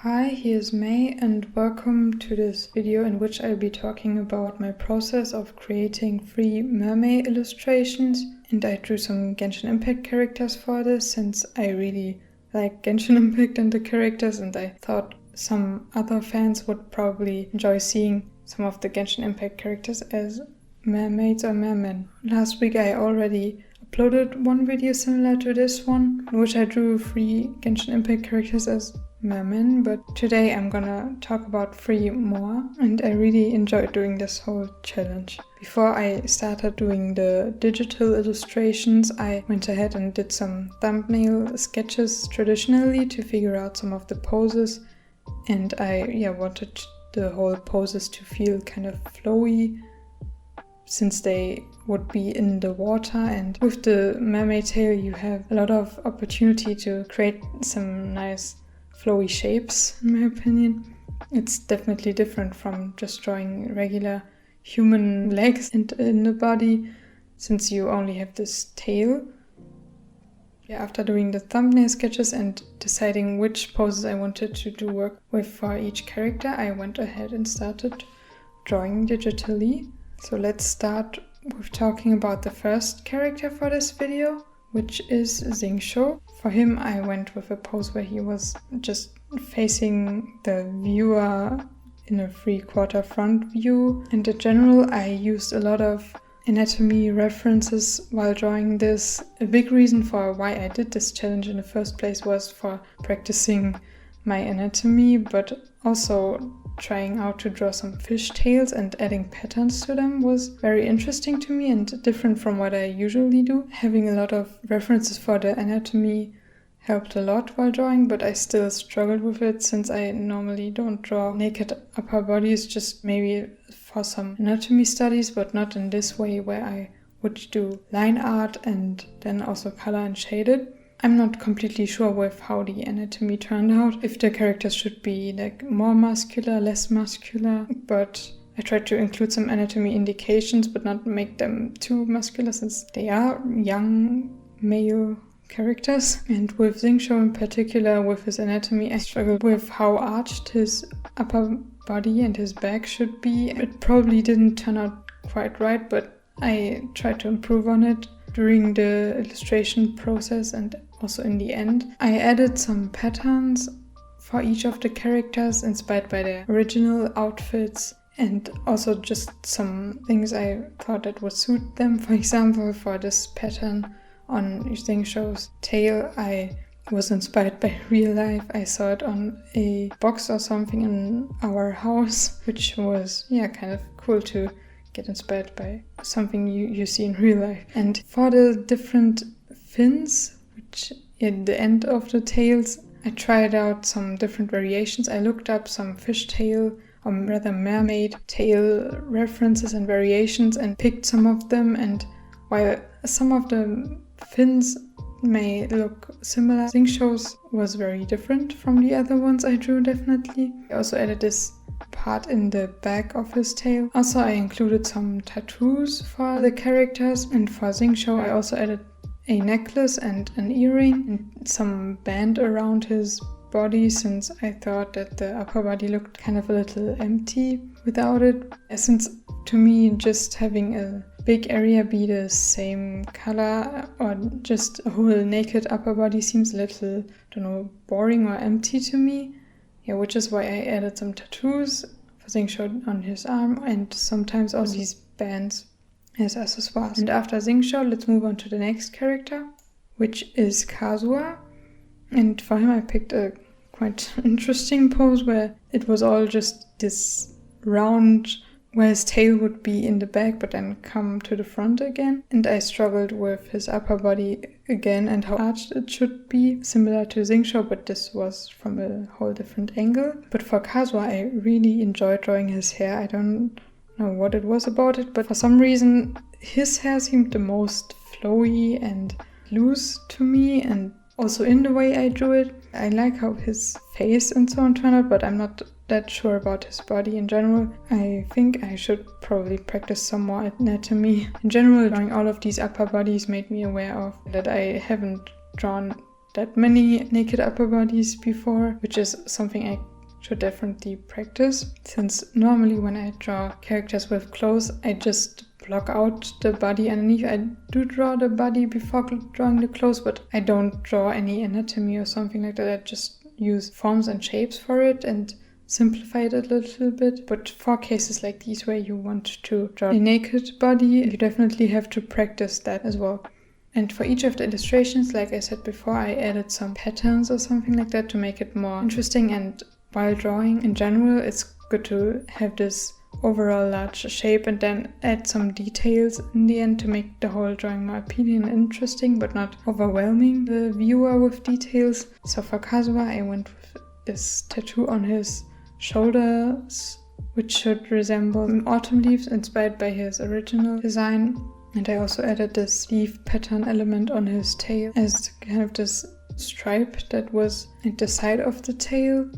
Hi, here's May and welcome to this video in which I'll be talking about my process of creating free Mermay illustrations. And I drew some Genshin Impact characters for this since I really like Genshin Impact and the characters, and I thought some other fans would probably enjoy seeing some of the Genshin Impact characters as mermaids or mermen. Last week I already uploaded one video similar to this one, in which I drew 3 Genshin Impact characters as mermen, but today I'm gonna talk about 3 more, and I really enjoyed doing this whole challenge. Before I started doing the digital illustrations, I went ahead and did some thumbnail sketches traditionally to figure out some of the poses, and I wanted the whole poses to feel kind of flowy, since they would be in the water, and with the mermaid tail you have a lot of opportunity to create some nice flowy shapes, in my opinion. It's definitely different from just drawing regular human legs and in the body, since you only have this tail. After doing the thumbnail sketches and deciding which poses I wanted to do work with for each character, I went ahead and started drawing digitally. So let's start with talking about the first character for this video, which is Xingqiu. For him, I went with a pose where he was just facing the viewer in a 3/4 front view. And in general, I used a lot of anatomy references while drawing this. A big reason for why I did this challenge in the first place was for practicing my anatomy, but also trying out to draw some fish tails and adding patterns to them was very interesting to me and different from what I usually do. Having a lot of references for the anatomy helped a lot while drawing, but I still struggled with it since I normally don't draw naked upper bodies, just maybe for some anatomy studies, but not in this way where I would do line art and then also color and shade it. I'm not completely sure with how the anatomy turned out, if the characters should be like more muscular, less muscular, but I tried to include some anatomy indications but not make them too muscular since they are young male characters. And with Xingqiu in particular, with his anatomy, I struggled with how arched his upper body and his back should be. It probably didn't turn out quite right, but I tried to improve on it during the illustration process and also in the end. I added some patterns for each of the characters inspired by their original outfits, and also just some things I thought that would suit them. For example, for this pattern on Xingqiu's tail, I was inspired by real life. I saw it on a box or something in our house, which was kind of cool to get inspired by something you see in real life. And for the different fins, which at the end of the tails, I tried out some different variations. I looked up some fishtail, or rather mermaid tail references and variations and picked some of them. And while some of the fins may look similar, Xingqiu's was very different from the other ones I drew, definitely. I also added this part in the back of his tail. Also, I included some tattoos for the characters, and for Xingqiu I also added a necklace and an earring and some band around his body, since I thought that the upper body looked kind of a little empty without it. Since to me just having a big area be the same color or just a whole naked upper body seems a little, boring or empty to me. Which is why I added some tattoos for Xingqiu on his arm and sometimes also these bands as accessoires. And after Xingqiu, let's move on to the next character, which is Kazuha. And for him I picked a quite interesting pose where it was all just this round where his tail would be in the back but then come to the front again. And I struggled with his upper body again and how arched it should be, similar to Xingqiu, but this was from a whole different angle. But for Kazuha, I really enjoyed drawing his hair. I don't know what it was about it, but for some reason his hair seemed the most flowy and loose to me, and also in the way I drew it. I like how his face and so on turned out, but I'm not that sure about his body in general. I think I should probably practice some more anatomy. In general, drawing all of these upper bodies made me aware of that I haven't drawn that many naked upper bodies before, which is something I should definitely practice, since normally when I draw characters with clothes, I just block out the body underneath. I do draw the body before drawing the clothes, but I don't draw any anatomy or something like that. I just use forms and shapes for it and simplify it a little bit. But for cases like these where you want to draw a naked body, you definitely have to practice that as well. And for each of the illustrations, like I said before, I added some patterns or something like that to make it more interesting. And while drawing in general, it's good to have this overall large shape and then add some details in the end to make the whole drawing more appealing and interesting, but not overwhelming the viewer with details. So for Kazuha, I went with this tattoo on his shoulders, which should resemble autumn leaves inspired by his original design. And I also added this leaf pattern element on his tail as kind of this stripe that was at the side of the tail.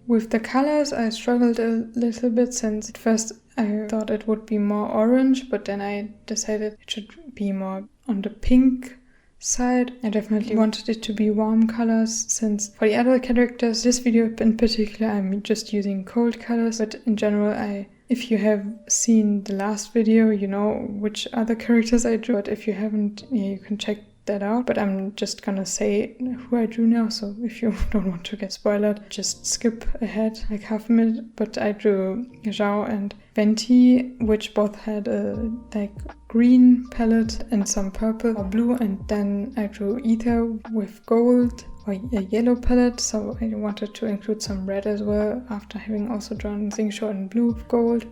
With the colors, I struggled a little bit, since at first I thought it would be more orange, but then I decided it should be more on the pink side. I definitely wanted it to be warm colors, since for the other characters, this video in particular, I'm just using cold colors, but in general, if you have seen the last video, you know which other characters I drew, but if you haven't, you can check that out. But I'm just gonna say who I drew now, so if you don't want to get spoiled, just skip ahead like half a minute. But I drew Zhao and Venti, which both had a like green palette and some purple or blue, and then I drew Ether with gold or a yellow palette, so I wanted to include some red as well after having also drawn Xingqiu in blue with gold.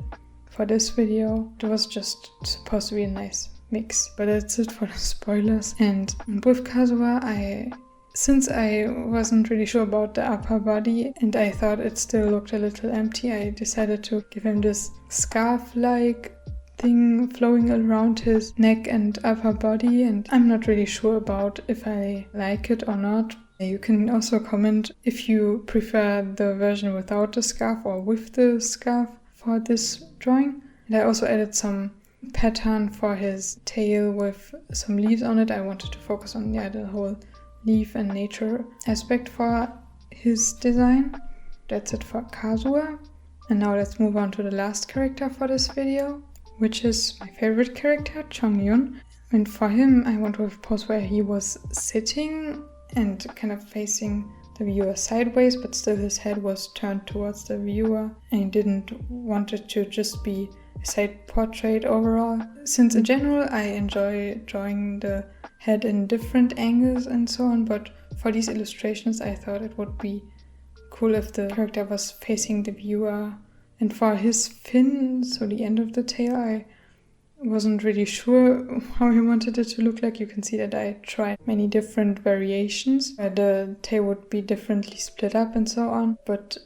For this video, it was just supposed to be a nice mix, but that's it for the spoilers. And with Kazuha, since I wasn't really sure about the upper body and I thought it still looked a little empty, I decided to give him this scarf-like thing flowing around his neck and upper body, and I'm not really sure about if I like it or not. You can also comment if you prefer the version without the scarf or with the scarf for this drawing. And I also added some pattern for his tail with some leaves on it. I wanted to focus on the whole leaf and nature aspect for his design. That's it for Kazuha. And now let's move on to the last character for this video, which is my favorite character, Chongyun. And for him, I went with a pose where he was sitting and kind of facing the viewer sideways, but still his head was turned towards the viewer, and he didn't want it to just be a side portrait overall. Since in general I enjoy drawing the head in different angles and so on, but for these illustrations I thought it would be cool if the character was facing the viewer. And for his fin, so the end of the tail, I wasn't really sure how he wanted it to look like. You can see that I tried many different variations where the tail would be differently split up and so on, but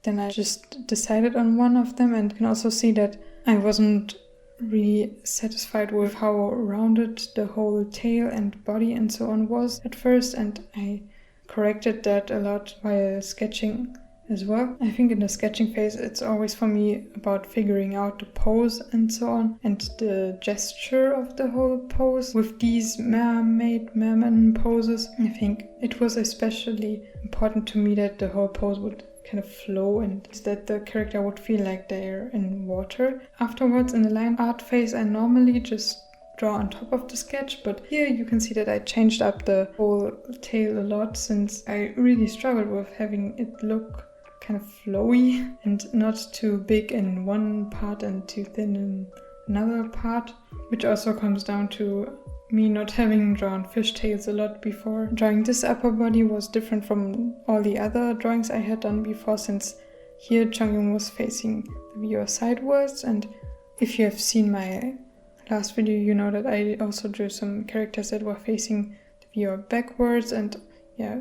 then I just decided on one of them. And you can also see that I wasn't really satisfied with how rounded the whole tail and body and so on was at first, and I corrected that a lot while sketching as well. I think in the sketching phase it's always for me about figuring out the pose and so on, and the gesture of the whole pose. With these merman poses, I think it was especially important to me that the whole pose would kind of flow and that the character would feel like they're in water. Afterwards, in the line art phase, I normally just draw on top of the sketch, but here you can see that I changed up the whole tail a lot, since I really struggled with having it look kind of flowy and not too big in one part and too thin in another part, which also comes down to me not having drawn fishtails a lot before. Drawing this upper body was different from all the other drawings I had done before, since here Chongyun was facing the viewer sideways, and if you have seen my last video, you know that I also drew some characters that were facing the viewer backwards, and yeah,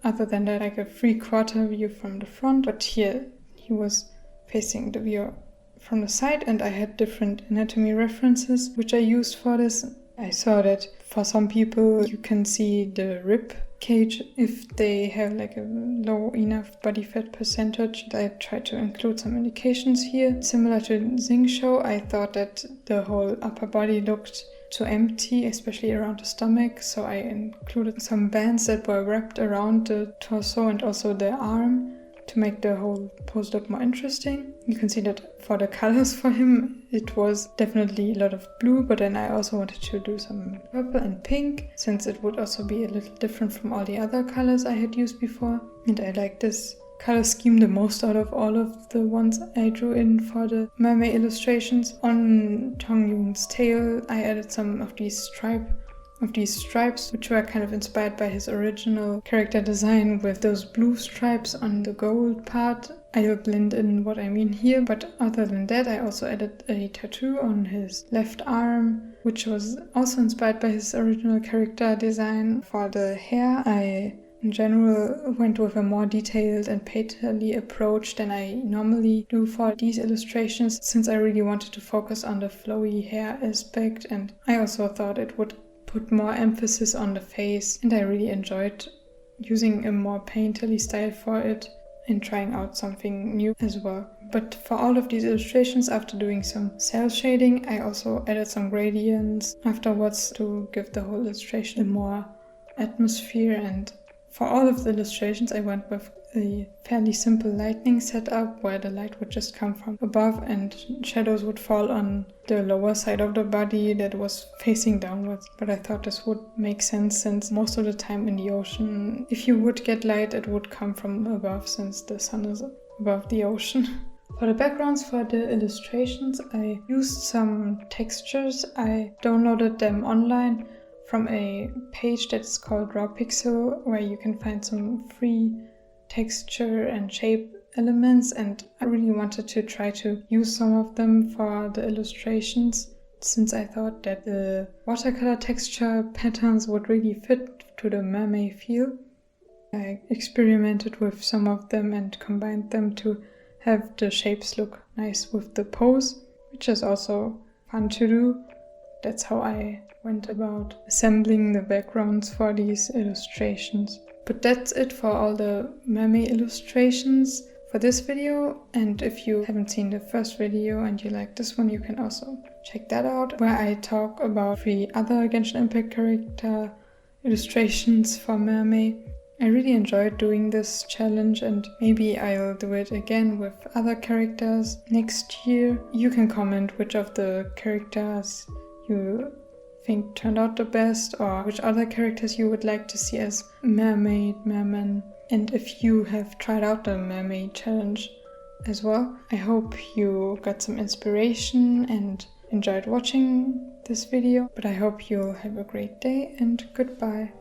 other than that, like a 3/4 view from the front, but here he was facing the viewer from the side, and I had different anatomy references which I used for this. I saw that for some people you can see the rib cage if they have like a low enough body fat percentage. I tried to include some indications here. Similar to Xingqiu, I thought that the whole upper body looked too empty, especially around the stomach, so I included some bands that were wrapped around the torso and also the arm to make the whole pose look more interesting. You can see that for the colors for him, it was definitely a lot of blue, but then I also wanted to do some purple and pink, since it would also be a little different from all the other colors I had used before. And I like this color scheme the most out of all of the ones I drew in for the Mermay illustrations. On Tongyun's tail, I added some of these stripes, which were kind of inspired by his original character design with those blue stripes on the gold part. I'll blend in what I mean here, but other than that, I also added a tattoo on his left arm, which was also inspired by his original character design. For the hair, I in general went with a more detailed and painterly approach than I normally do for these illustrations, since I really wanted to focus on the flowy hair aspect, and I also thought it would put more emphasis on the face, and I really enjoyed using a more painterly style for it and trying out something new as well. But for all of these illustrations, after doing some cell shading, I also added some gradients afterwards to give the whole illustration a more atmosphere. And for all of the illustrations, I went with a fairly simple lighting setup where the light would just come from above and shadows would fall on the lower side of the body that was facing downwards. But I thought this would make sense, since most of the time in the ocean, if you would get light, it would come from above, since the sun is above the ocean. For the backgrounds for the illustrations, I used some textures. I downloaded them online from a page that's called Raw Pixel, where you can find some free texture and shape elements, and I really wanted to try to use some of them for the illustrations, since I thought that the watercolor texture patterns would really fit to the Mermay feel. I experimented with some of them and combined them to have the shapes look nice with the pose, which is also fun to do. That's how I went about assembling the backgrounds for these illustrations. But that's it for all the Mermay illustrations for this video, and if you haven't seen the first video and you like this one, you can also check that out, where I talk about 3 other Genshin Impact character illustrations for Mermay. I really enjoyed doing this challenge, and maybe I'll do it again with other characters next year. You can comment which of the characters you think turned out the best, or which other characters you would like to see as mermaid, merman, and if you have tried out the Mermay challenge as well. I hope you got some inspiration and enjoyed watching this video, but I hope you'll have a great day, and goodbye.